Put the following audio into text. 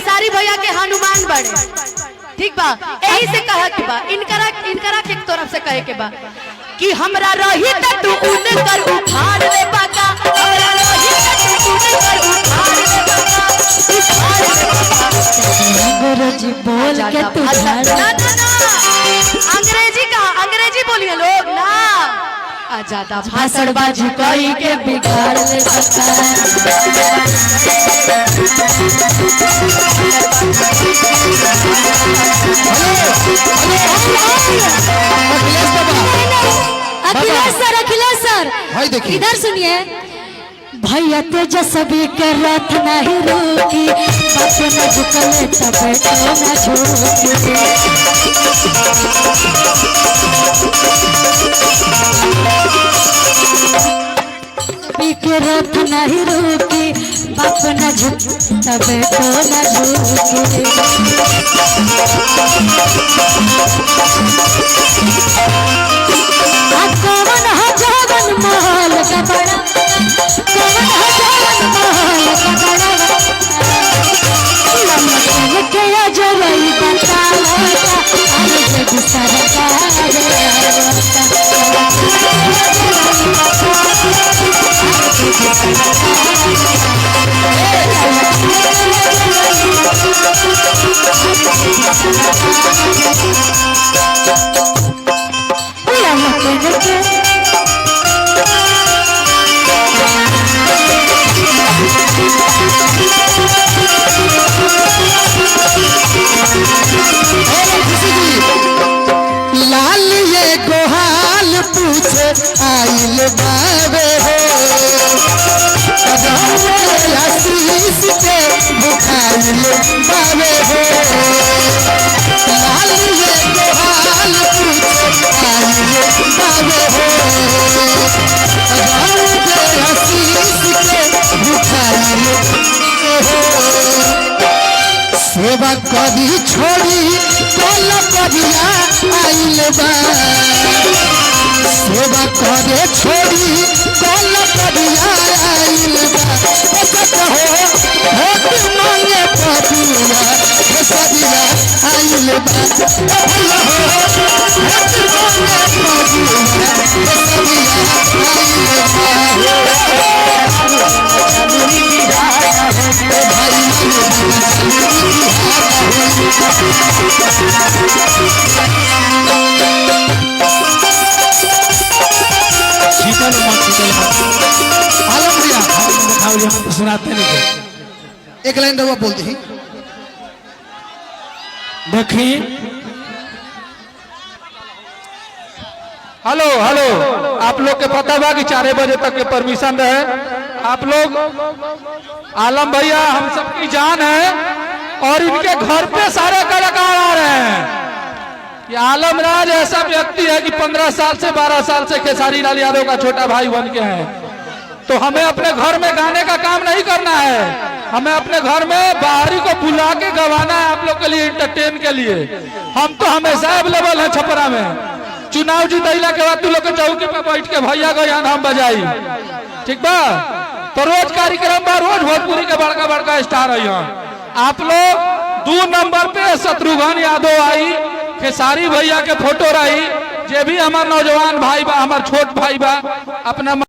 खेसारी भैया के हनुमान बड़े, ठीक बा। यही से कहे के बा, इनकरा के तरफ से कहे के बा कि हमरा रही त तू उनकर उखाड़ ले बाका, हमरा रही त तू उनकर उखाड़ ले बाका, उखाड़ ले बाका। अंग्रेजी बोल के तू ना अंग्रेजी बोलिए लोग ना, ज्यादा भाषणबाजी कोई के बिगाड़ ले बाका। अखिलेश सर भाई देखिए इधर सुनिए। भैया तेजस्वी के रथ नहीं रुकी, बाप न झुकले तब तो न झुकी। के रथ नहीं रुकी, बाप न झुक तब तो न झुकी। कौन हजावन महल का बड़ा, कौन हजावन महल का बड़ा, लमकन के अजरई बतावा, अरे जग सरकार लाल ये गोहाल पूछे आइल बाबे हो, आशीष के बुखाइल बाबे हो। लाल ये गोहाल पूछे आइल बाबे हो, आशीष के बुखाइल हो। सेवा कभी छोड़ी कल कबिया आइल बा, सेवा करे छोड़ी कल कबिया आइल बा। हो होत मांगे पबिया सदिया आइल बा, हो होत मांगे पबिया सदिया सुनाते नहीं थे। एक लाइन रहुआ बोलते ही देखी हेलो हेलो, आप लोग के पता बा कि 4 बजे तक के परमिशन रहे। आप लोग आलम भैया हम सबकी जान है और इनके घर पे सारे कलाकार आ रहे हैं। ये आलम राज ऐसा व्यक्ति है कि 15 साल से 12 साल से खेसारी लाल यादव का छोटा भाई बन के है। तो हमें अपने घर में गाने का काम नहीं करना है, हमें अपने घर में बाहरी को बुला के गवाना है आप लोग के लिए, इंटरटेन के लिए। हम तो हमेशा अवेलेबल है छपरा में। चुनाव जीतैला के बाद तू लोग के चौकी पे बैठ के भैया को यहाँ हम बजाई, ठीक बा। तो रोज कार्यक्रम बा, रोज भोजपुरी के बड़का बड़का स्टार है यहाँ। आप लोग 2 नंबर पे शत्रुघ्न यादव आई, खेसारी भैया के फोटो रही, जे भी हमार नौजवान भाई बा, हमार छोट भाई बा, अपना